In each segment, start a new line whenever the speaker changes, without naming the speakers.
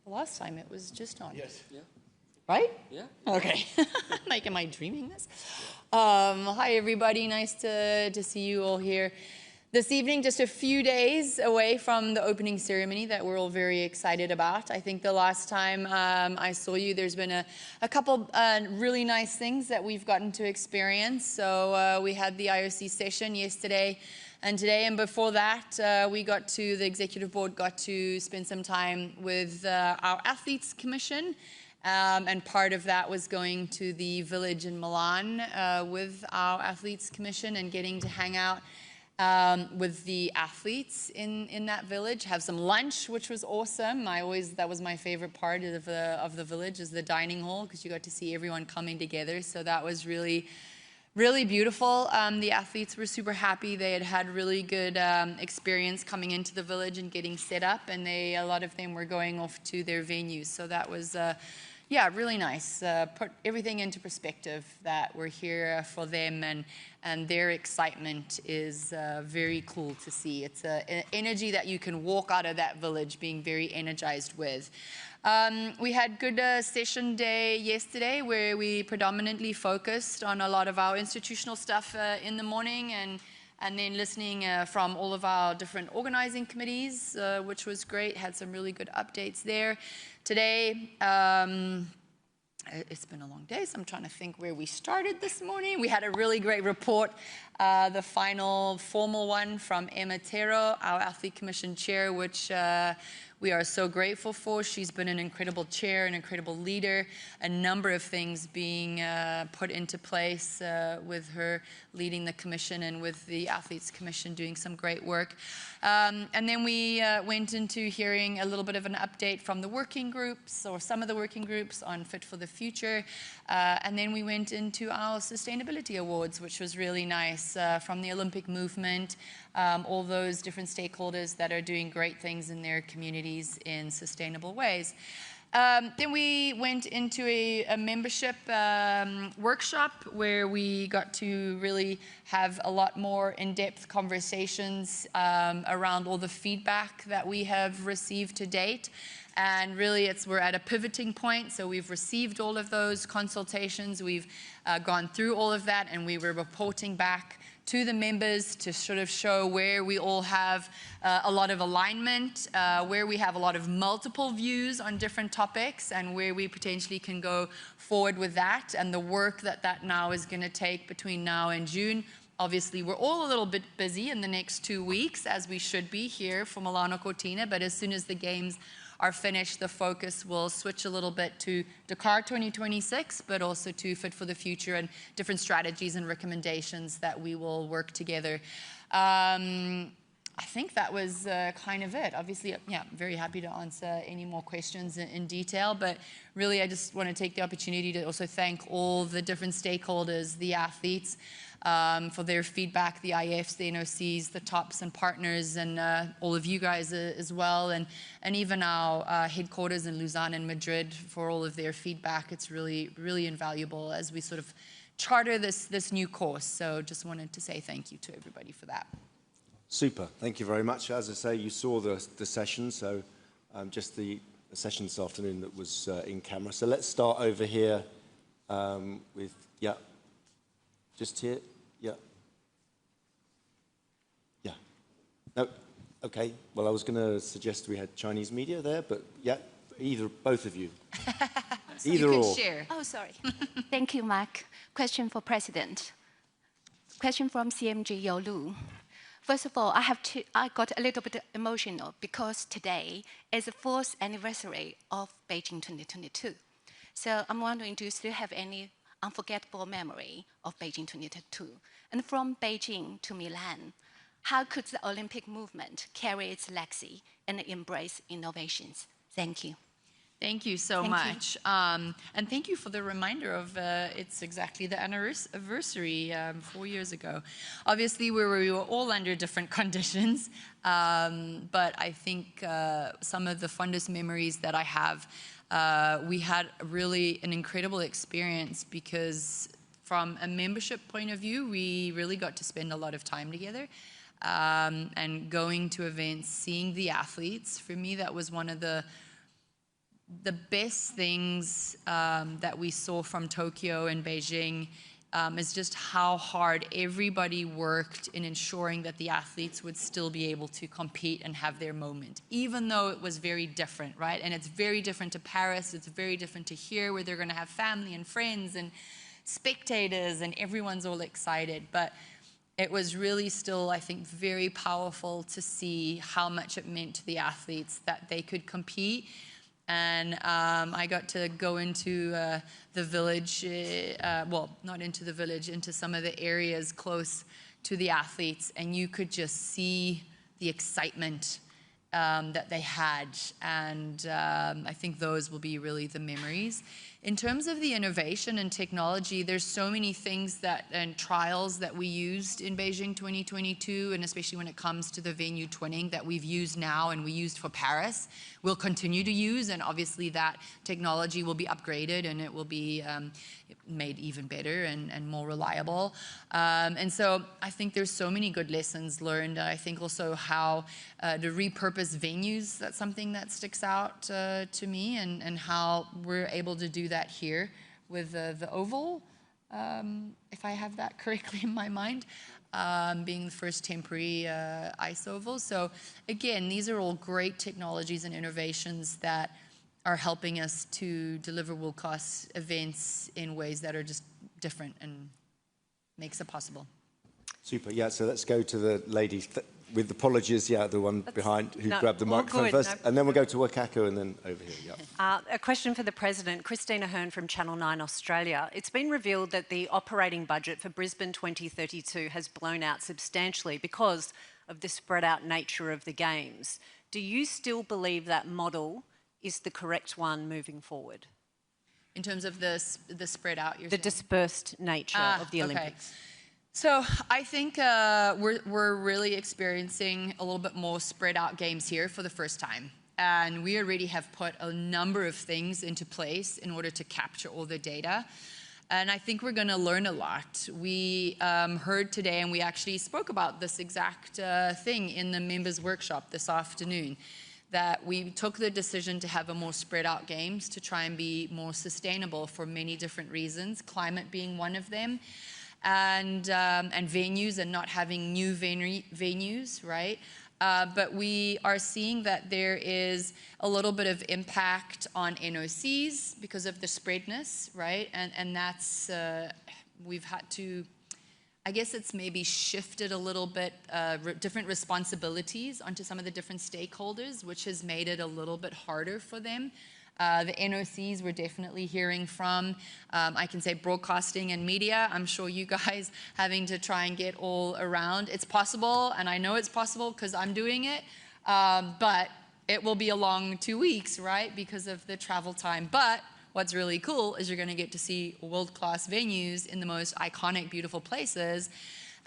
Last time it was just on.
Yes.
Yeah.
Right?
Yeah.
Okay. Like, am I dreaming this? Hi, everybody. Nice to see you all here this evening. Just a few days away from the opening ceremony that we're all very excited about. I think the last time I saw you, there's been a couple really nice things that we've gotten to experience. So we had the IOC session yesterday and today, and before that, the executive board got to spend some time with our athletes commission. And part of that was going to the village in Milan with our athletes commission and getting to hang out with the athletes in that village, have some lunch, which was awesome. That was my favorite part of the village, is the dining hall, because you got to see everyone coming together. So that was really beautiful. The athletes were super happy. They had really good experience coming into the village and getting set up, and a lot of them were going off to their venues. So that was really nice. Put everything into perspective, that we're here for them, and their excitement is very cool to see. It's an energy that you can walk out of that village being very energized with. We had good session day yesterday, where we predominantly focused on a lot of our institutional stuff in the morning, and then listening from all of our different organizing committees, which was great. Had some really good updates there. Today, it's been a long day, so I'm trying to think where we started this morning. We had a really great report, the final formal one from Emma Tero, our Athlete Commission chair, which we are so grateful for. She's been an incredible chair, an incredible leader, a number of things being put into place with her leading the commission, and with the Athletes Commission doing some great work. And then we went into hearing a little bit of an update from the working groups, or some of the working groups, on Fit for the Future. And then we went into our sustainability awards, which was really nice, from the Olympic movement, all those different stakeholders that are doing great things in their communities in sustainable ways. Then we went into a membership workshop, where we got to really have a lot more in-depth conversations around all the feedback that we have received to date. And really, we're at a pivoting point. So we've received all of those consultations. We've gone through all of that, and we were reporting back to the members to sort of show where we all have a lot of alignment, where we have a lot of multiple views on different topics, and where we potentially can go forward with that, and the work that now is going to take between now and June. Obviously, we're all a little bit busy in the next 2 weeks, as we should be here for Milano Cortina, but as soon as the games are finished, the focus will switch a little bit to Dakar 2026, but also to Fit for the Future and different strategies and recommendations that we will work together. I think that was kind of it. Obviously, yeah, very happy to answer any more questions in detail, but really I just want to take the opportunity to also thank all the different stakeholders, the athletes, for their feedback, the IFs, the NOCs, the TOPs and partners, and all of you guys as well, and even our headquarters in Lausanne and Madrid for all of their feedback. It's really, really invaluable as we sort of charter this new course. So just wanted to say thank you to everybody for that.
Super. Thank you very much. As I say, you saw the session, so just the session this afternoon that was in camera. So let's start over here with, yeah. Just here? Yeah. Yeah. No? Okay. Well, I was going to suggest we had Chinese media there, but yeah, both of you.
So
either
you
or.
Share.
Oh, sorry. Thank you, Mark. Question for President. Question from CMG Yolu. First of all, I got a little bit emotional because today is the 4th anniversary of Beijing 2022. So I'm wondering, do you still have any unforgettable memory of Beijing 2022? And from Beijing to Milan, how could the Olympic movement carry its legacy and embrace innovations? Thank you.
Thank you so much. And thank you for the reminder of it's exactly the anniversary 4 years ago. Obviously, we were all under different conditions, but I think some of the fondest memories that I have, we had really an incredible experience, because from a membership point of view, we really got to spend a lot of time together. And going to events, seeing the athletes, for me, that was one of the the best things that we saw from Tokyo and Beijing is just how hard everybody worked in ensuring that the athletes would still be able to compete and have their moment, even though it was very different, right? And it's very different to Paris, it's very different to here, where they're gonna have family and friends and spectators and everyone's all excited. But it was really still, I think, very powerful to see how much it meant to the athletes that they could compete. And I got to go into the village, well, not into the village, into some of the areas close to the athletes, and you could just see the excitement that they had. And I think those will be really the memories. In terms of the innovation and technology, there's so many things that and trials that we used in Beijing 2022, and especially when it comes to the venue twinning that we've used now and we used for Paris, we'll continue to use, and obviously that technology will be upgraded and it will be made even better and more reliable. And so I think there's so many good lessons learned. I think also how to repurpose venues, that's something that sticks out to me, and how we're able to do that here with the Oval, if I have that correctly in my mind, being the first temporary ice oval. So again, these are all great technologies and innovations that are helping us to deliver world-class events in ways that are just different and makes it possible.
Super, yeah, so let's go to the lady with apologies, yeah, the one behind who grabbed the microphone first, and then we'll go to Wakako and then over here, yeah.
A question for the President, Christina Hearn from Channel 9 Australia. It's been revealed that the operating budget for Brisbane 2032 has blown out substantially because of the spread out nature of the Games. Do you still believe that model is the correct one moving forward?
In terms of the spread out, you're
saying? The dispersed nature of the Olympics.
Okay. So I think we're really experiencing a little bit more spread out games here for the first time. And we already have put a number of things into place in order to capture all the data. And I think we're going to learn a lot. We heard today, and we actually spoke about this exact thing in the members' workshop this afternoon, that we took the decision to have a more spread out games to try and be more sustainable for many different reasons, climate being one of them. And venues and not having new venues, right? But we are seeing that there is a little bit of impact on NOCs because of the spreadness, right? And that's, we've had to, I guess it's maybe shifted a little bit, different responsibilities onto some of the different stakeholders, which has made it a little bit harder for them. The NOCs we're definitely hearing from. I can say broadcasting and media. I'm sure you guys having to try and get all around. It's possible, and I know it's possible because I'm doing it, but it will be a long 2 weeks, right, because of the travel time. But what's really cool is you're going to get to see world-class venues in the most iconic, beautiful places.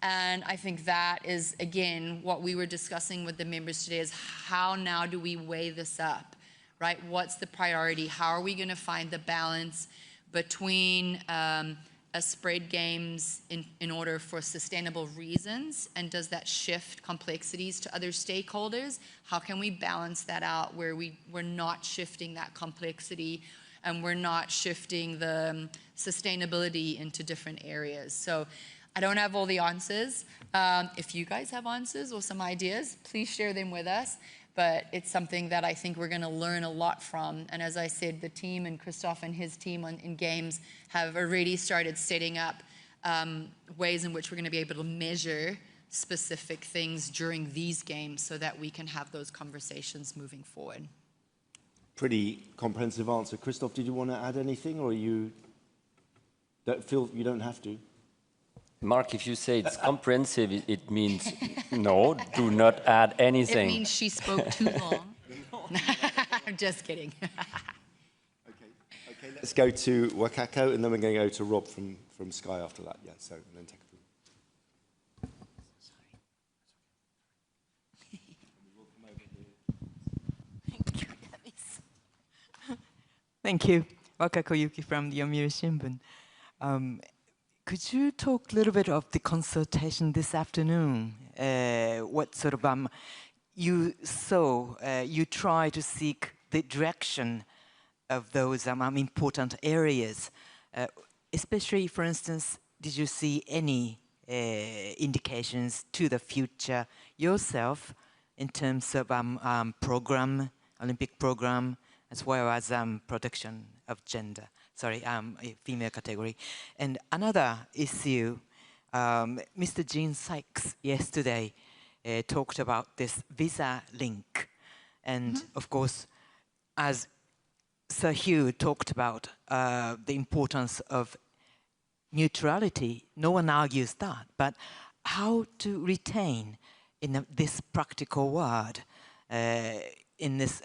And I think that is, again, what we were discussing with the members today is how now do we weigh this up? Right? What's the priority? How are we going to find the balance between a spread games in order for sustainable reasons? And does that shift complexities to other stakeholders? How can we balance that out where we're not shifting that complexity and we're not shifting the sustainability into different areas? So I don't have all the answers. If you guys have answers or some ideas, please share them with us. But it's something that I think we're going to learn a lot from. And as I said, the team and Christoph and his team in Games have already started setting up ways in which we're going to be able to measure specific things during these games so that we can have those conversations moving forward.
Pretty comprehensive answer. Christoph, did you want to add anything, or you don't feel you don't have to?
Mark, if you say it's comprehensive, it means no, do not add anything.
It means she spoke too long. I'm just kidding.
Okay, let's go to Wakako, and then we're going to go to Rob from Sky after that. Yeah, so and then take it.
Thank you. Wakako Yuki from the Yomiuri Shimbun. Could you talk a little bit of the consultation this afternoon? What sort of you saw, you try to seek the direction of those important areas. Especially, for instance, did you see any indications to the future yourself in terms of program, Olympic program, as well as protection of gender, female category? And another issue, Mr. Gene Sykes yesterday talked about this visa link. And of course, as Sir Hugh talked about the importance of neutrality, no one argues that, but how to retain in this practical world, in this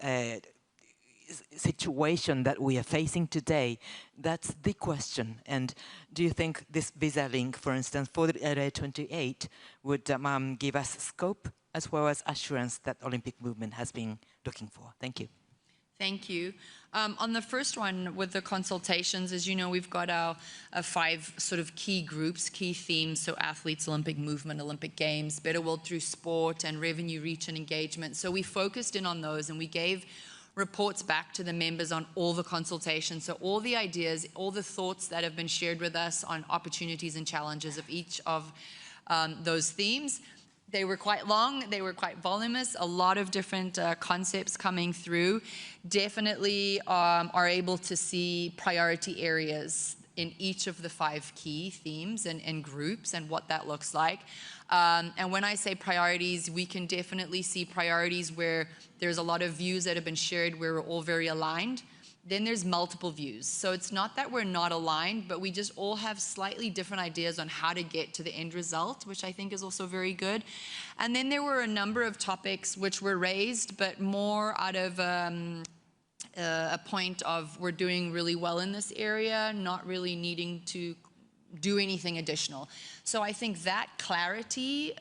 situation that we are facing today, that's the question. And do you think this visa link, for instance, for the LA28 would give us scope as well as assurance that Olympic movement has been looking for? Thank you.
Thank you. On the first one with the consultations, as you know, we've got our 5 sort of key groups, key themes, so athletes, Olympic movement, Olympic Games, better world through sport, and revenue, reach, and engagement. So we focused in on those, and we gave reports back to the members on all the consultations. So all the ideas, all the thoughts that have been shared with us on opportunities and challenges of each of those themes. They were quite long, they were quite voluminous, a lot of different concepts coming through. Definitely are able to see priority areas in each of the 5 key themes and groups and what that looks like. And when I say priorities, we can definitely see priorities where there's a lot of views that have been shared where we're all very aligned. Then there's multiple views. So it's not that we're not aligned, but we just all have slightly different ideas on how to get to the end result, which I think is also very good. And then there were a number of topics which were raised, but more out of a point of we're doing really well in this area, not really needing to do anything additional. So I think that clarity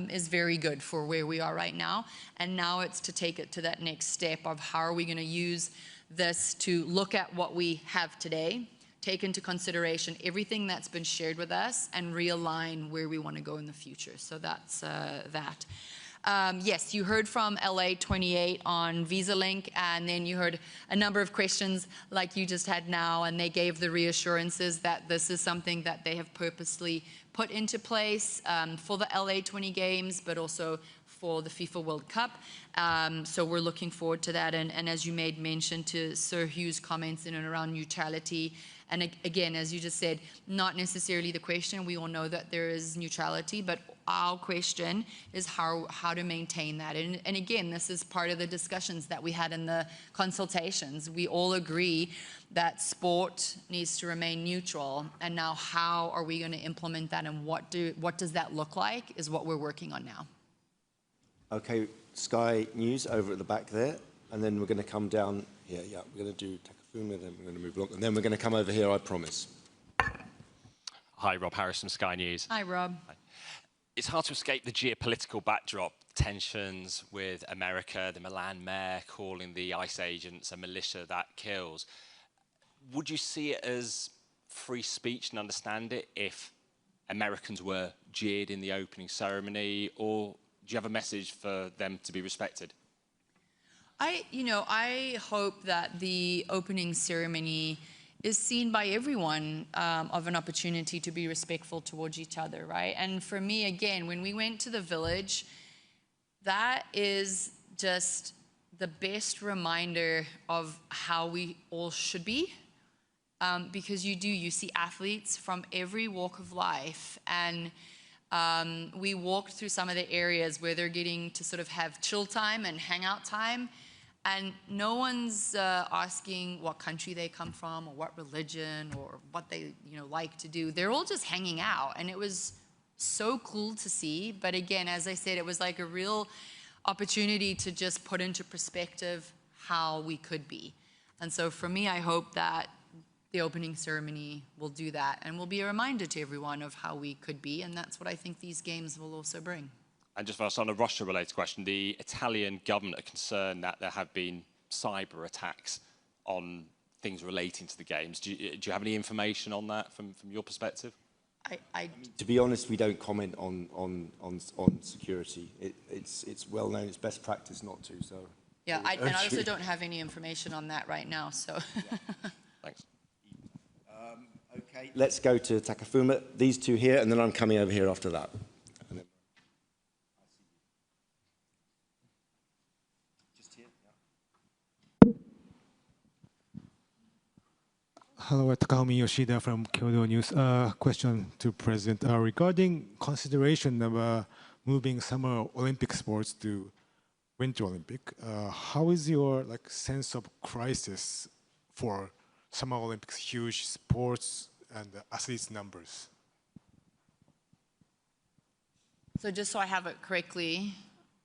is very good for where we are right now. And now it's to take it to that next step of how are we going to use this to look at what we have today, take into consideration everything that's been shared with us, and realign where we want to go in the future. So that's that. Yes, you heard from LA28 on Visa Link, and then you heard a number of questions like you just had now, and they gave the reassurances that this is something that they have purposely put into place for the LA20 Games, but also for the FIFA World Cup. So we're looking forward to that. And as you made mention to Sir Hugh's comments in and around neutrality, and again, as you just said, not necessarily the question. We all know that there is neutrality, but our question is how to maintain that. And again, this is part of the discussions that we had in the consultations. We all agree that sport needs to remain neutral. And now how are we going to implement that, and what does that look like is what we're working on now.
Okay, Sky News over at the back there, and then we're going to come down here. Yeah, we're going to do Takafuma, then we're going to move along, and then we're going to come over here, I promise.
Hi, Rob Harris from Sky News.
Hi, Rob.
Hi. It's hard to escape the geopolitical backdrop, tensions with America, the Milan mayor calling the ICE agents a militia that kills. Would you see it as free speech and understand it if Americans were jeered in the opening ceremony, or do you have a message for them to be respected?
I hope that the opening ceremony is seen by everyone of an opportunity to be respectful towards each other, right? And for me, again, when we went to the village, that is just the best reminder of how we all should be. Because you see athletes from every walk of life, and we walked through some of the areas where they're getting to sort of have chill time and hangout time, and no one's asking what country they come from or what religion or what they like to do. They're all just hanging out, and it was so cool to see. But again, as I said, it was like a real opportunity to just put into perspective how we could be. And so for me, I hope that the opening ceremony will do that and will be a reminder to everyone of how we could be, and that's what I think these games will also bring.
And just on a Russia-related question, the Italian government are concerned that there have been cyber attacks on things relating to the games. Do you have any information on that from your perspective?
To be honest, we don't comment on security. It's well known, it's best practice not to, so.
Yeah, and I also don't have any information on that right now, so.
Yeah. Thanks.
Okay, let's go to Takafuma, these two here, and then I'm coming over here after that. Just here, yeah.
Hello, Takahumi Yoshida from Kyodo News. Question to President regarding consideration of moving Summer Olympic sports to Winter Olympic. How is your sense of crisis for Summer Olympics, huge sports and athletes numbers?
So just so I have it correctly,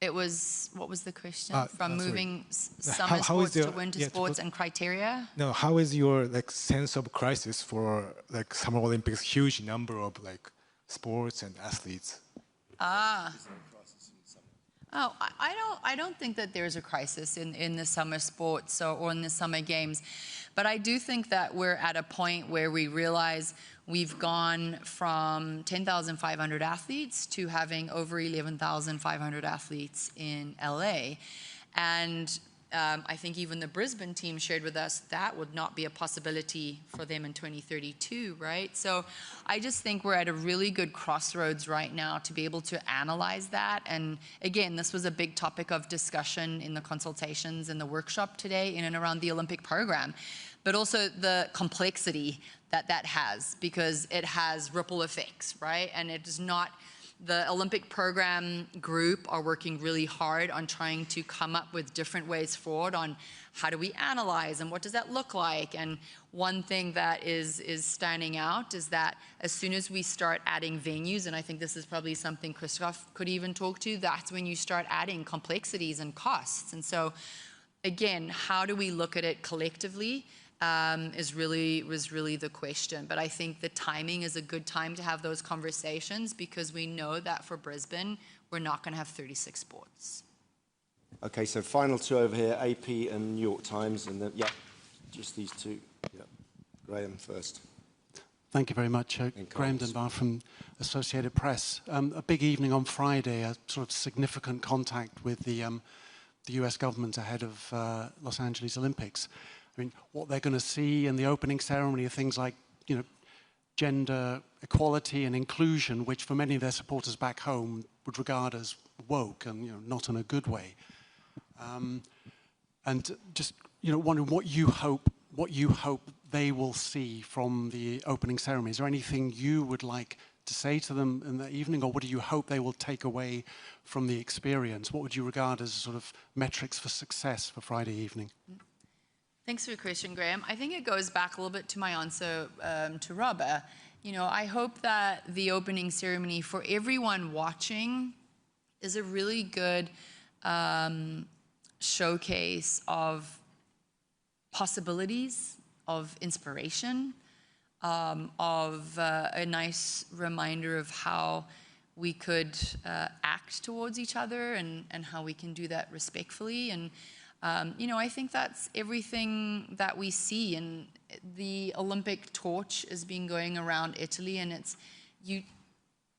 it was, what was the question? From moving summer sports to winter sports and criteria?
No, how is your sense of crisis for Summer Olympics, huge number of sports and athletes?
Oh, I don't think that there's a crisis in the summer sports or in the summer games, but I do think that we're at a point where we realize we've gone from 10,500 athletes to having over 11,500 athletes in LA, and I think even the Brisbane team shared with us that would not be a possibility for them in 2032, right? So I just think we're at a really good crossroads right now to be able to analyze that. And again, this was a big topic of discussion in the consultations and the workshop today in and around the Olympic program, but also the complexity that has, because it has ripple effects, right? And it is not. The Olympic program group are working really hard on trying to come up with different ways forward on how do we analyze and what does that look like. And one thing that is standing out is that as soon as we start adding venues, and I think this is probably something Christoph could even talk to, that's when you start adding complexities and costs. And so again, how do we look at it collectively? Was really the question. But I think the timing is a good time to have those conversations, because we know that for Brisbane, we're not going to have 36 sports.
Okay, so final two over here, AP and New York Times, and then, just these two. Yeah. Graham first.
Thank you very much. Graham Dunbar from Associated Press. A big evening on Friday, a sort of significant contact with the US government ahead of Los Angeles Olympics. I mean, what they're going to see in the opening ceremony are things like, gender equality and inclusion, which for many of their supporters back home would regard as woke and, not in a good way. And just, wondering what you hope they will see from the opening ceremony. Is there anything you would like to say to them in the evening, or what do you hope they will take away from the experience? What would you regard as sort of metrics for success for Friday evening?
Thanks for your question, Graham. I think it goes back a little bit to my answer to Robert. I hope that the opening ceremony for everyone watching is a really good showcase of possibilities, of inspiration, of a nice reminder of how we could act towards each other and how we can do that respectfully. And I think that's everything that we see. And the Olympic torch has been going around Italy, and you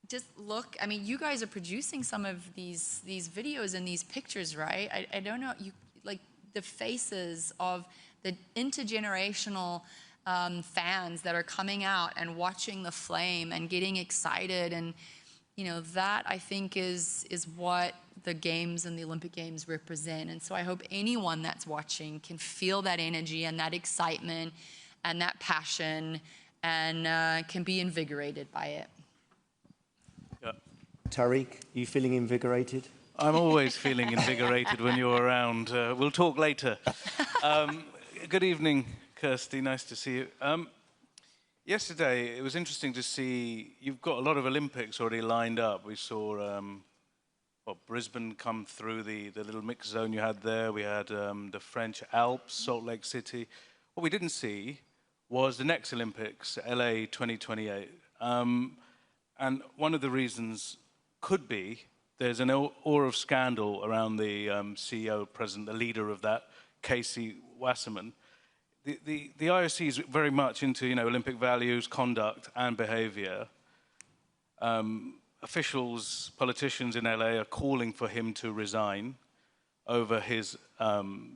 just look, I mean, you guys are producing some of these videos and these pictures, right? I don't know, like the faces of the intergenerational fans that are coming out and watching the flame and getting excited. And, that I think is what the games and the Olympic Games represent. And so I hope anyone that's watching can feel that energy and that excitement and that passion and can be invigorated by it.
Yeah. Tariq, are you feeling invigorated?
I'm always feeling invigorated when you're around. We'll talk later. Good evening, Kirsty. Nice to see you. Yesterday, it was interesting to see you've got a lot of Olympics already lined up. We saw Brisbane come through the little mix zone you had there. We had the French Alps, Salt Lake City. What we didn't see was the next Olympics, LA 2028. And one of the reasons could be there's an aura of scandal around the CEO, president, the leader of that, Casey Wasserman. The IOC is very much into, Olympic values, conduct, and behavior. Officials, politicians in LA are calling for him to resign. over his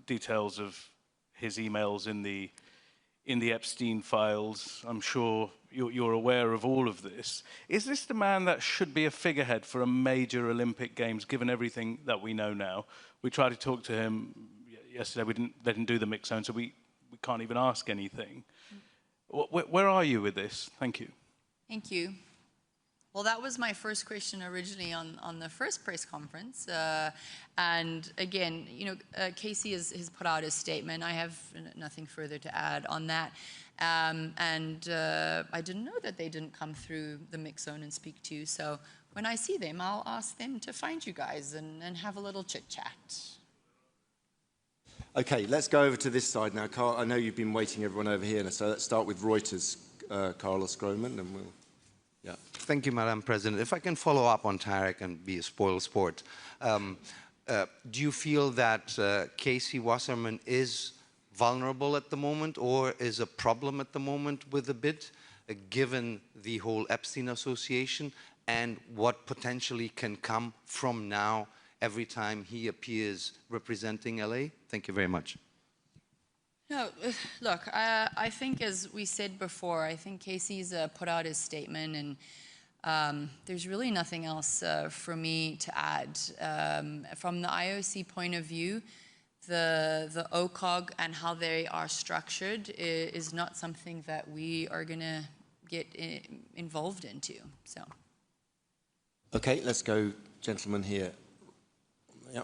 details of his emails in the Epstein files. I'm sure you're aware of all of this. Is this the man that should be a figurehead for a major Olympic Games, given everything that we know now? We tried to talk to him yesterday. We didn't let him do the mix zone, so we can't even ask anything. Where are you with this? Thank you.
Thank you. Well, that was my first question originally on the first press conference. And again, you know, Casey has put out his statement. I have nothing further to add on that. I didn't know that they didn't come through the mix zone and speak to you. So when I see them, I'll ask them to find you guys and have a little chit chat.
Okay, let's go over to this side now. Carl, I know you've been waiting everyone over here, so let's start with Reuters, Carlos Grohmann, and we'll... Yeah.
Thank you, Madam President. If I can follow up on Tarek and be a spoil sport, do you feel that Casey Wasserman is vulnerable at the moment or is a problem at the moment with the bid, given the whole Epstein association and what potentially can come from now every time he appears representing LA? Thank you very much.
No, look, I think as we said before, I think Casey's put out his statement, and there's really nothing else for me to add. From the IOC point of view, the OCOG and how they are structured is not something that we are going to get involved into. So.
Okay, let's go, gentleman here. Yeah.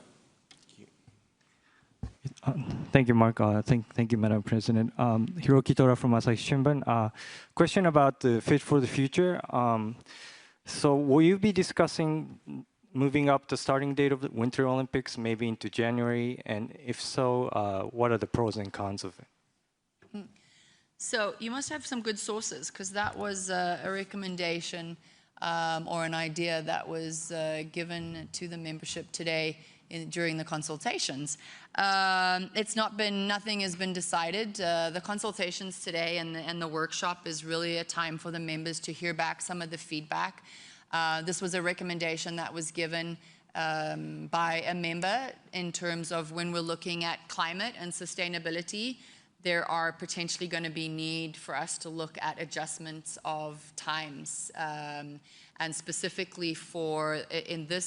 Thank you, Mark. Thank you, Madam President. Hiroki Tora from Asahi Shimbun. Question about the Fit for the Future. So will you be discussing moving up the starting date of the Winter Olympics, maybe into January? And if so, what are the pros and cons of it?
So you must have some good sources, because that was a recommendation or an idea that was given to the membership today during the consultations. It's not been, nothing has been decided. The consultations today and the workshop is really a time for the members to hear back some of the feedback. This was a recommendation that was given by a member in terms of when we're looking at climate and sustainability, there are potentially going to be need for us to look at adjustments of times. And specifically for,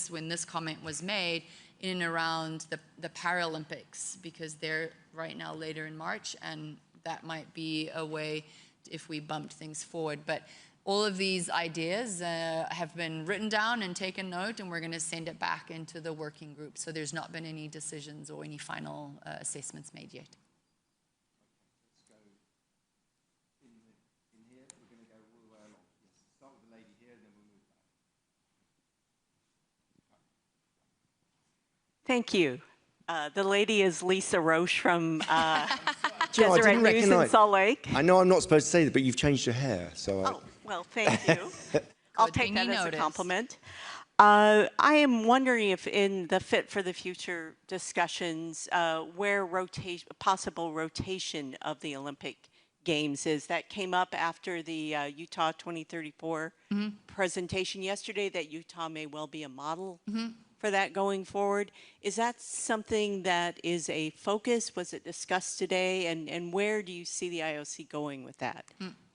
when this comment was made, in and around the Paralympics, because they're right now later in March, and that might be a way if we bumped things forward. But all of these ideas have been written down and taken note, and we're going to send it back into the working group. So there's not been any decisions or any final assessments made yet.
Let's go in here. We're going to go all the way along. Yes. Start with the lady here, and then we'll move back.
Thank you. The lady is Lisa Roche from Deseret News in Salt Lake.
I know I'm not supposed to say that, but you've changed your hair, so.
Oh, well, thank you. I'll take that as a compliment. I am wondering if in the Fit for the Future discussions, where possible rotation of the Olympic Games is. That came up after the Utah 2034 presentation yesterday, that Utah may well be a model for that going forward. Is that something that is a focus? Was it discussed today? And where do you see the IOC going with that?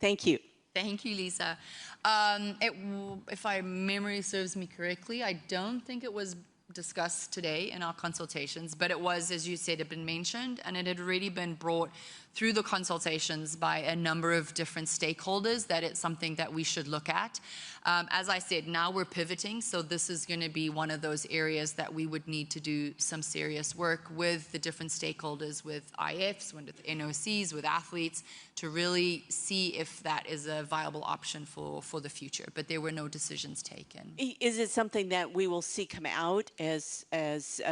Thank you.
Thank you, Lisa. If my memory serves me correctly, I don't think it was discussed today in our consultations, but it was, as you said, had been mentioned, and it had already been brought through the consultations by a number of different stakeholders that it's something that we should look at. As I said, now we're pivoting, so this is going to be one of those areas that we would need to do some serious work with the different stakeholders, with IFs, with NOCs, with athletes, to really see if that is a viable option for the future. But there were no decisions taken.
Is it something that we will see come out as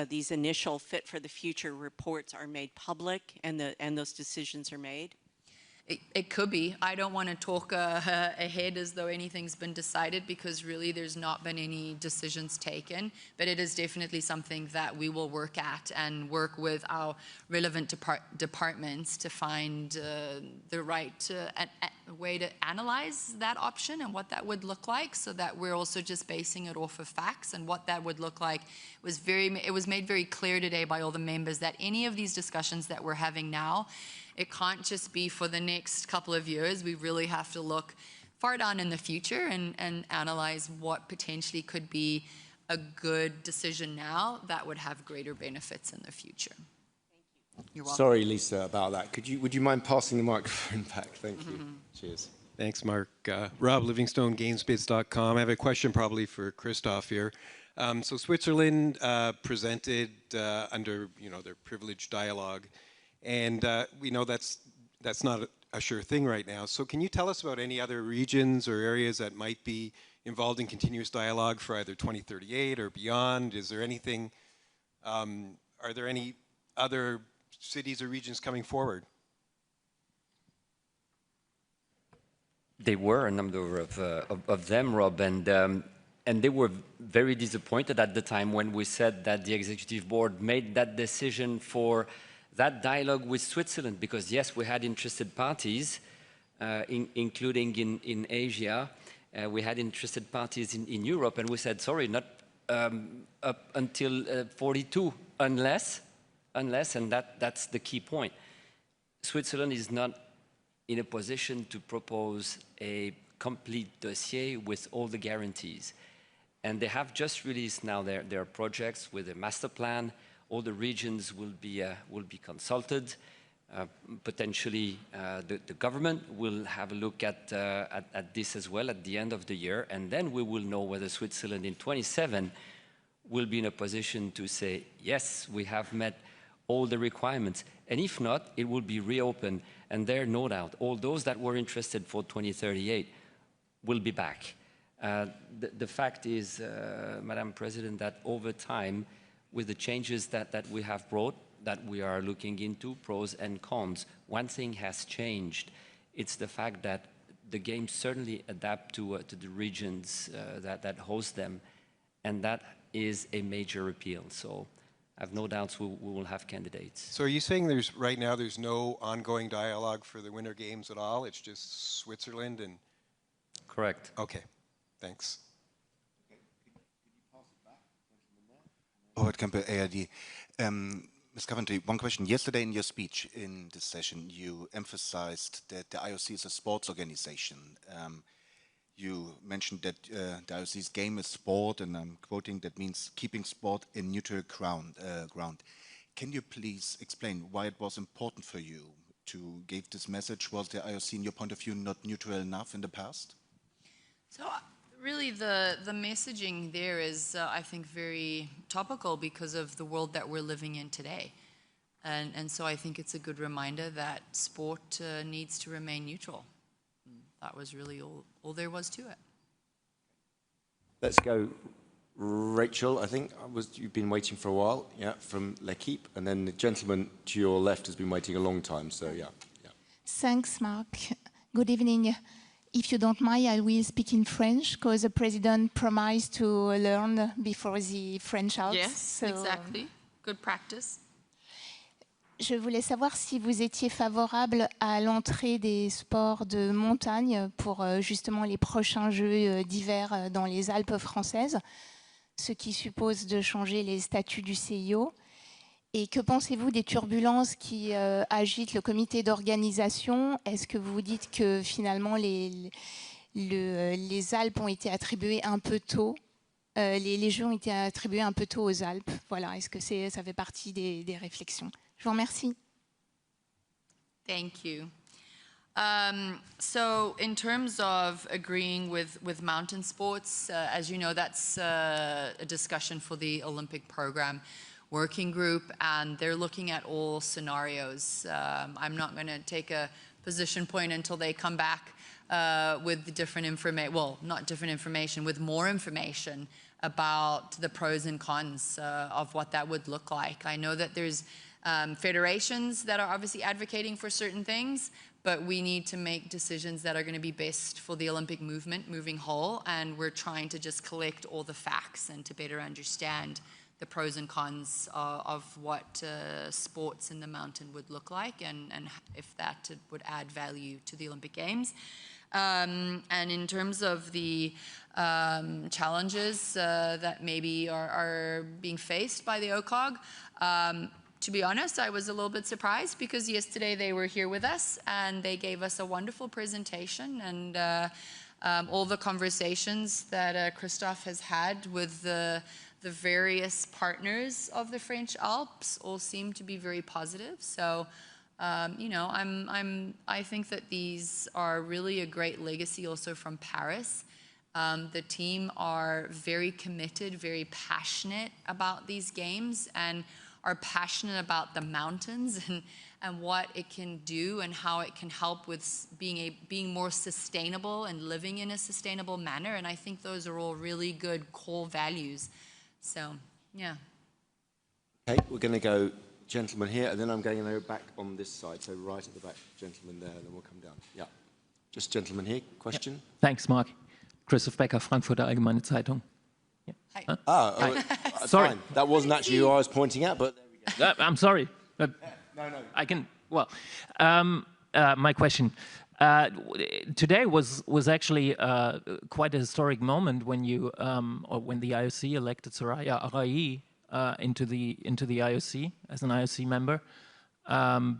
these initial Fit for the Future reports are made public and those decisions are made?
It could be. I don't want to talk ahead as though anything's been decided, because really there's not been any decisions taken. But it is definitely something that we will work at and work with our relevant departments to find the right way to analyze that option and what that would look like, so that we're also just basing it off of facts. And what that would look like it was made very clear today by all the members that any of these discussions that we're having now, it can't just be for the next couple of years. We really have to look far down in the future and analyze what potentially could be a good decision now that would have greater benefits in the future. Thank you. You're welcome.
Sorry, Lisa, about that. Would you mind passing the microphone back? Thank you. Cheers.
Thanks, Mark. Rob Livingstone, GamesBids.com. I have a question probably for Christoph here. So Switzerland presented under their privileged dialogue. And we know that's not a sure thing right now. So can you tell us about any other regions or areas that might be involved in continuous dialogue for either 2038 or beyond? Is there anything, are there any other cities or regions coming forward?
There were a number of them, Rob, and they were very disappointed at the time when we said that the executive board made that decision for that dialogue with Switzerland, because yes, we had interested parties, including in Asia. We had interested parties in Europe, and we said, sorry, not up until 42, unless, and that's the key point. Switzerland is not in a position to propose a complete dossier with all the guarantees. And they have just released now their projects with a master plan. All the regions will be consulted. Potentially, the government will have a look at this as well at the end of the year, and then we will know whether Switzerland in 27 will be in a position to say, yes, we have met all the requirements. And if not, it will be reopened, and there, no doubt, all those that were interested for 2038 will be back. The fact is, Madam President, that over time, with the changes that we have brought, that we are looking into, pros and cons, one thing has changed. It's the fact that the games certainly adapt to the regions that host them, and that is a major appeal. So I have no doubts we will have candidates.
So are you saying right now there's no ongoing dialogue for the Winter Games at all? It's just Switzerland and...
Correct.
Okay, thanks.
Robert Kemper, ARD. Ms. Coventry, one question. Yesterday in your speech in this session, you emphasized that the IOC is a sports organization. You mentioned that the IOC's game is sport, and I'm quoting, that means keeping sport in neutral ground. Can you please explain why it was important for you to give this message? Was the IOC, in your point of view, not neutral enough in the past?
So really the messaging there is, I think, very topical because of the world that we're living in today. And so I think it's a good reminder that sport needs to remain neutral. That was really all there was to it.
Let's go, Rachel, I think you've been waiting for a while, yeah, from L'Equipe, and then the gentleman to your left has been waiting a long time, so yeah.
Thanks, Mark. Good evening. If you don't mind, I will speak in French, because the President promised to learn before the French Alps.
Yes,
so
exactly. Good practice.
Je voulais savoir si vous étiez favorable à l'entrée des sports de montagne pour justement les prochains Jeux d'hiver dans les Alpes françaises, ce qui suppose de changer les statuts du CIO. Et que pensez-vous des turbulences qui agitent le comité d'organisation? Est-ce que vous vous dites que finalement les Alpes ont été attribuées un peu tôt, les Jeux ont été attribués un peu tôt aux Alpes? Voilà, est-ce que ça fait partie des réflexions? Je vous remercie.
Thank you. So in terms of agreeing with mountain sports, as you know, that's a discussion for the Olympic program working group, and they're looking at all scenarios. I'm not going to take a position point until they come back with different information, well, not different information, with more information about the pros and cons of what that would look like. I know that there's federations that are obviously advocating for certain things, but we need to make decisions that are going to be best for the Olympic movement moving whole, and we're trying to just collect all the facts and to better understand the pros and cons of what sports in the mountain would look like, and if that would add value to the Olympic Games. And in terms of the challenges that maybe are being faced by the OCOG, to be honest, I was a little bit surprised because yesterday they were here with us and they gave us a wonderful presentation, and all the conversations that Christophe has had with the various partners of the French Alps all seem to be very positive. So, you know, I think that these are really a great legacy also from Paris. The team are very committed, very passionate about these games, and are passionate about the mountains and what it can do and how it can help with being more sustainable and living in a sustainable manner. And I think those are all really good core values. So, yeah.
Okay, we're going to go gentleman here, and then I'm going to go back on this side. So right at the back, gentleman there, and then we'll come down. Yeah. Just gentleman here, question?
Yeah. Thanks, Mark. Christoph Becker, Frankfurter Allgemeine Zeitung. Yeah.
Hi.
Hi. Sorry.
Fine. That wasn't actually who I was pointing at, but there we go.
I'm sorry.
No.
I can, well, my question. Today was actually quite a historic moment when you, or when the IOC elected Soraya Arayi into the IOC as an IOC member,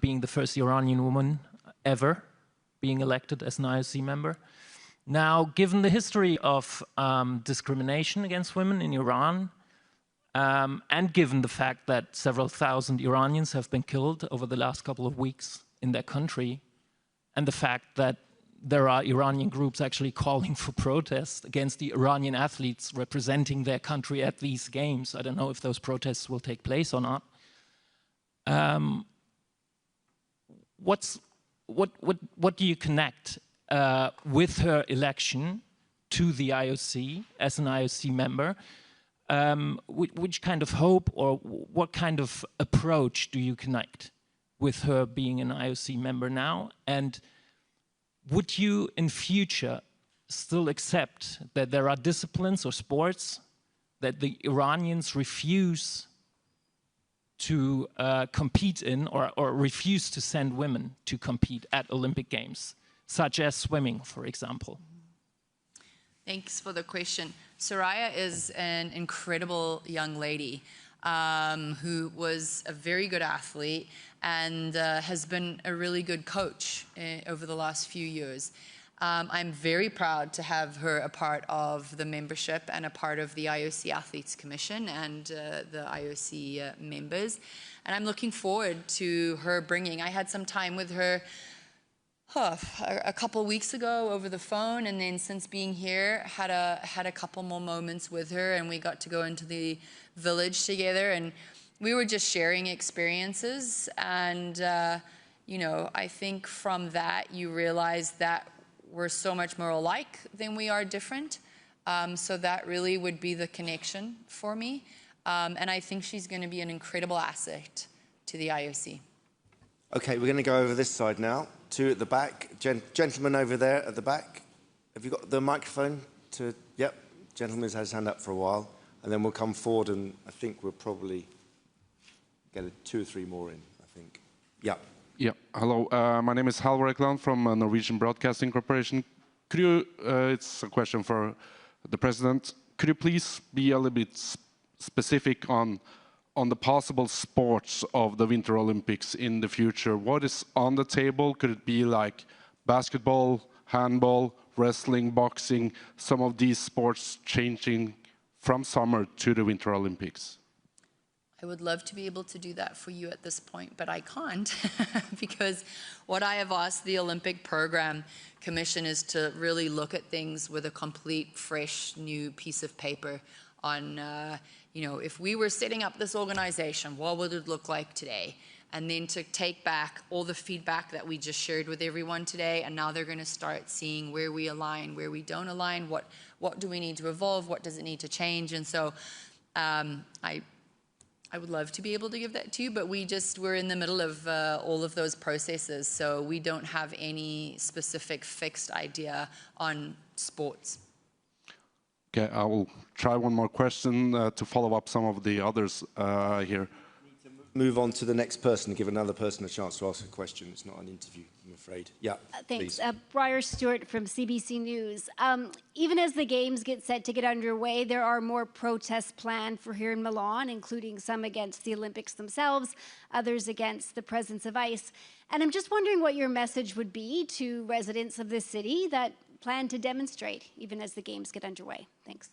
being the first Iranian woman ever being elected as an IOC member. Now, given the history of discrimination against women in Iran, and given the fact that several thousand Iranians have been killed over the last couple of weeks in their country, and the fact that there are Iranian groups actually calling for protests against the Iranian athletes representing their country at these games. I don't know if those protests will take place or not. What do you connect with her election to the IOC as an IOC member? Which kind of hope or what kind of approach do you connect with her being an IOC member now? And would you in future still accept that there are disciplines or sports that the Iranians refuse to compete in, or refuse to send women to compete at Olympic Games, such as swimming, for example?
Thanks for the question. Soraya is an incredible young lady who was a very good athlete and has been a really good coach over the last few years. I'm very proud to have her a part of the membership and a part of the IOC Athletes Commission and the IOC members. And I'm looking forward to her bringing, I had some time with her a couple weeks ago over the phone, and then since being here, had a couple more moments with her, and we got to go into the village together, and we were just sharing experiences. And you know, I think from that you realize that we're so much more alike than we are different. So that really would be the connection for me, and I think she's going to be an incredible asset to the IOC.
Okay, we're going to go over this side now. Two at the back. Gentleman over there at the back. Have you got the microphone? Yep, gentleman's had his hand up for a while. And then we'll come forward, and I think we'll probably get 2 or 3 more in, I think. Yeah.
Yeah, hello. My name is Halvor Ekland from Norwegian Broadcasting Corporation. Could you, it's a question for the President, could you please be a little bit specific on the possible sports of the Winter Olympics in the future? What is on the table? Could it be like basketball, handball, wrestling, boxing, some of these sports changing from summer to the Winter Olympics?
I would love to be able to do that for you at this point, but I can't because what I have asked the Olympic Program Commission is to really look at things with a complete, fresh, new piece of paper on, you know, if we were setting up this organization, what would it look like today? And then to take back all the feedback that we just shared with everyone today, and now they're going to start seeing where we align, where we don't align, what do we need to evolve, what does it need to change. And so I would love to be able to give that to you, but we're in the middle of all of those processes, so we don't have any specific fixed idea on sports.
Okay, I will try one more question to follow up some of the others here.
Move on to the next person, give another person a chance to ask a question. It's not an interview, I'm afraid. Yeah,
thanks. Briar Stewart from CBC News. Even as the games get set to get underway, there are more protests planned for here in Milan, including some against the Olympics themselves, others against the presence of ice. And I'm just wondering what your message would be to residents of the city that plan to demonstrate even as the games get underway. Thanks.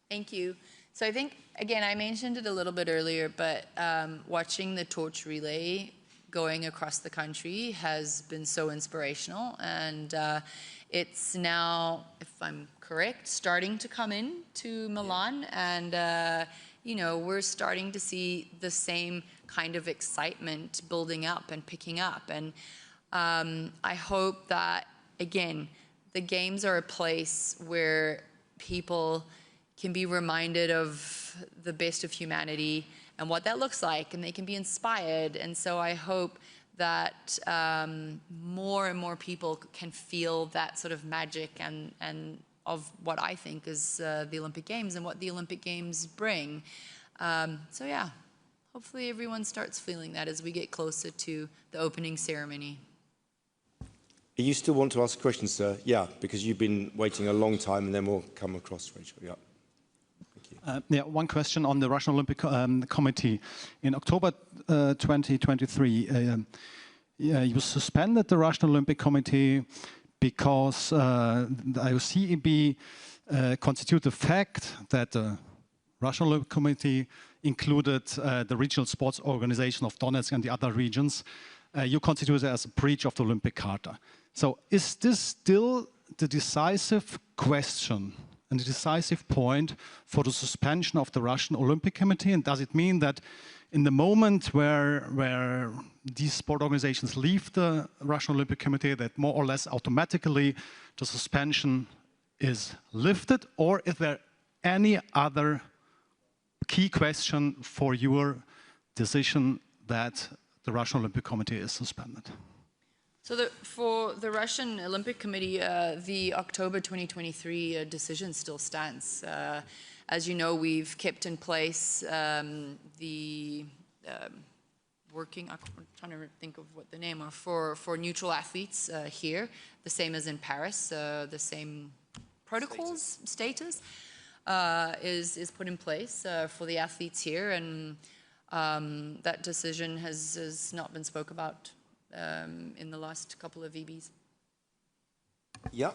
Thank you. So I think, again, I mentioned it a little bit earlier, but watching the torch relay going across the country has been so inspirational. And it's now, if I'm correct, starting to come in to Milan. And, you know, we're starting to see the same kind of excitement building up and picking up. And I hope that, again, the games are a place where people can be reminded of the best of humanity and what that looks like, and they can be inspired. And so I hope that more and more people can feel that sort of magic and of what I think is the Olympic Games and what the Olympic Games bring. So yeah, hopefully everyone starts feeling that as we get closer to the opening ceremony.
You still want to ask a question, sir? Yeah, because you've been waiting a long time, and then we'll come across, Rachel. Yeah.
Yeah, one question on the Russian Olympic Committee. In October 2023, you suspended the Russian Olympic Committee because the IOC constituted the fact that the Russian Olympic Committee included the regional sports organization of Donetsk and the other regions. You constitute it as a breach of the Olympic Charter. So is this still the decisive question and the decisive point for the suspension of the Russian Olympic Committee? And does it mean that in the moment where these sport organizations leave the Russian Olympic Committee, that more or less automatically the suspension is lifted? Or is there any other key question for your decision that the Russian Olympic Committee is suspended?
So for the Russian Olympic Committee, the October 2023 decision still stands. As you know, we've kept in place the working, I'm trying to think of what the name are, for neutral athletes here, the same as in Paris, the same protocols, status is put in place for the athletes here, and that decision has not been spoke about in the last couple of EBs.
Yeah.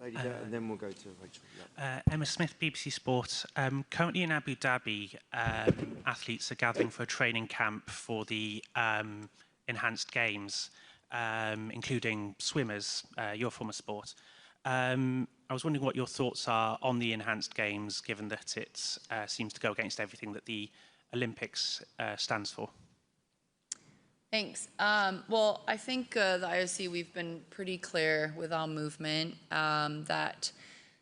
Lady there, and then we'll go to Rachel. Yeah.
Emma Smith, BBC Sport. Currently in Abu Dhabi, athletes are gathering for a training camp for the enhanced games, including swimmers, your former sport. I was wondering what your thoughts are on the enhanced games, given that it seems to go against everything that the Olympics stands for.
Thanks. Well, I think the IOC, we've been pretty clear with our movement that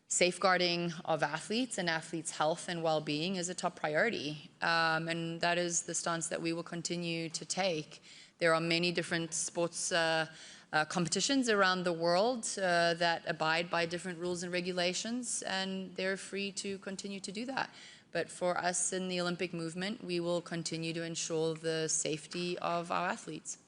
safeguarding of athletes and athletes' health and well-being is a top priority. And that is the stance that we will continue to take. There are many different sports competitions around the world that abide by different rules and regulations, and they're free to continue to do that. But for us in the Olympic movement, we will continue to ensure the safety of our athletes.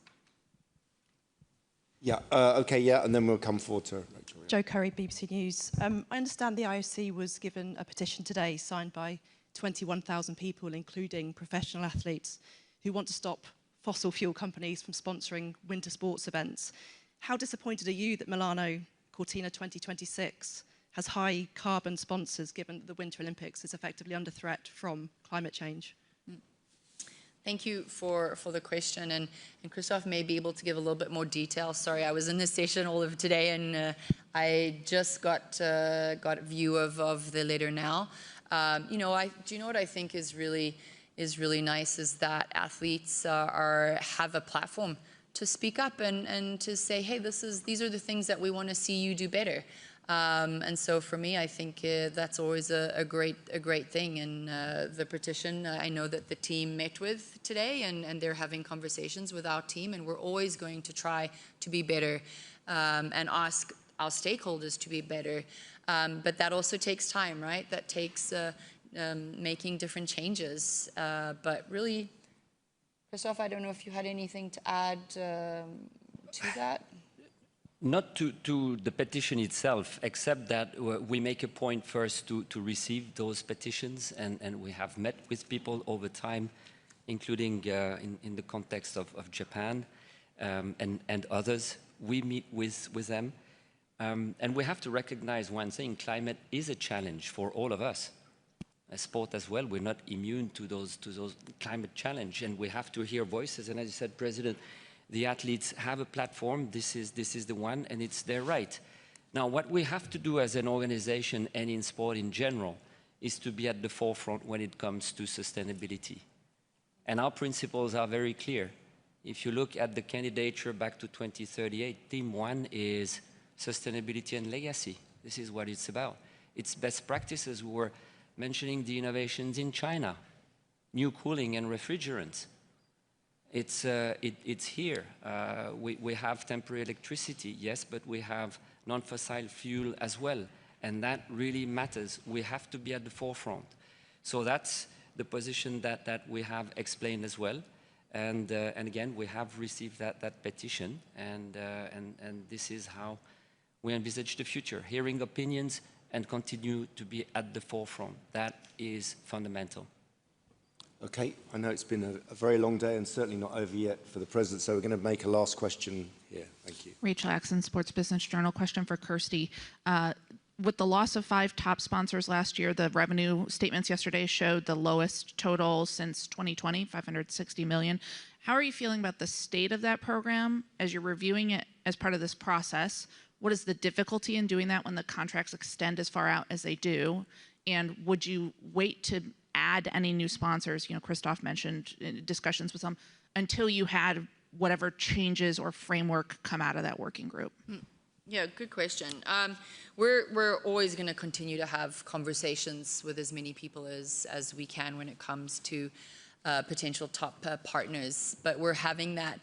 Yeah, okay, yeah, and then we'll come forward to Rachel. Yeah.
Jo Curry, BBC News. I understand the IOC was given a petition today signed by 21,000 people, including professional athletes, who want to stop fossil fuel companies from sponsoring winter sports events. How disappointed are you that Milano Cortina 2026 has high carbon sponsors, given that the Winter Olympics is effectively under threat from climate change?
Thank you for the question, and Christoph may be able to give a little bit more detail. Sorry, I was in this session all of today, and I just got a view of the letter now. You know, do you know what I think is really nice is that athletes have a platform to speak up and to say, hey, these are the things that we want to see you do better. And so for me, I think that's always a great thing. And the petition, I know that the team met with today, and they're having conversations with our team, and we're always going to try to be better and ask our stakeholders to be better. But that also takes time, right? That takes making different changes. But really, Christoph, I don't know if you had anything to add to that?
Not to the petition itself, except that we make a point first to receive those petitions, and we have met with people over time, including in the context of Japan and others. We meet with them. And we have to recognize one thing: climate is a challenge for all of us. As sport as well, we're not immune to those climate challenge, and we have to hear voices. And as you said, President, the athletes have a platform. This is the one, and it's their right. Now, what we have to do as an organization and in sport in general is to be at the forefront when it comes to sustainability. And our principles are very clear. If you look at the candidature back to 2038, theme 1 is sustainability and legacy. This is what it's about. It's best practices. We were mentioning the innovations in China, new cooling and refrigerants. It's here. We have temporary electricity, yes, but we have non-fossil fuel as well, and that really matters. We have to be at the forefront. So that's the position that we have explained as well. And again, we have received that petition, and this is how we envisage the future, hearing opinions and continue to be at the forefront. That is fundamental.
Okay, I know it's been a very long day and certainly not over yet for the President, so we're going to make a last question here. Thank you.
Rachel Axon, Sports Business Journal. Question for Kirsty. With the loss of 5 top sponsors last year, the revenue statements yesterday showed the lowest total since 2020, $560 million. How are you feeling about the state of that program as you're reviewing it as part of this process? What is the difficulty in doing that when the contracts extend as far out as they do? And would you wait to add any new sponsors? You know, Christoph mentioned discussions with them until you had whatever changes or framework come out of that working group.
Yeah, good question. We're always going to continue to have conversations with as many people as we can when it comes to potential top partners, but we're having that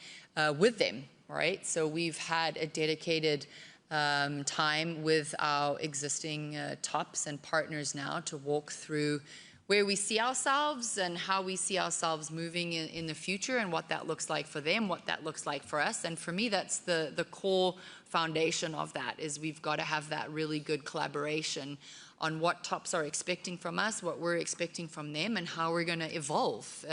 with them, right? So we've had a dedicated time with our existing tops and partners now to walk through where we see ourselves and how we see ourselves moving in the future, and what that looks like for them, what that looks like for us. And for me, that's the core foundation of that, is we've got to have that really good collaboration on what tops are expecting from us, what we're expecting from them, and how we're going to evolve.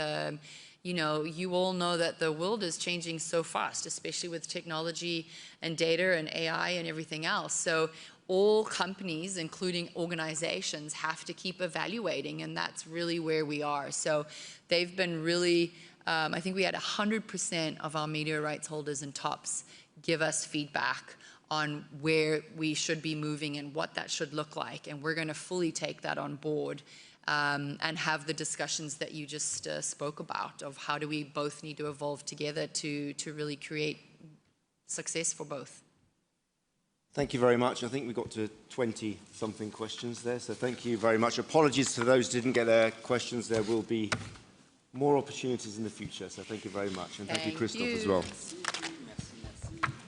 You know, you all know that the world is changing so fast, especially with technology and data and AI and everything else. So all companies, including organizations, have to keep evaluating, and that's really where we are. So they've been really, I think we had 100% of our media rights holders and tops give us feedback on where we should be moving and what that should look like. And we're going to fully take that on board and have the discussions that you just spoke about of how do we both need to evolve together to really create success for both.
Thank you very much. I think we got to 20-something questions there, so thank you very much. Apologies to those who didn't get their questions. There will be more opportunities in the future, so thank you very much. And thank you, Christoph, as well.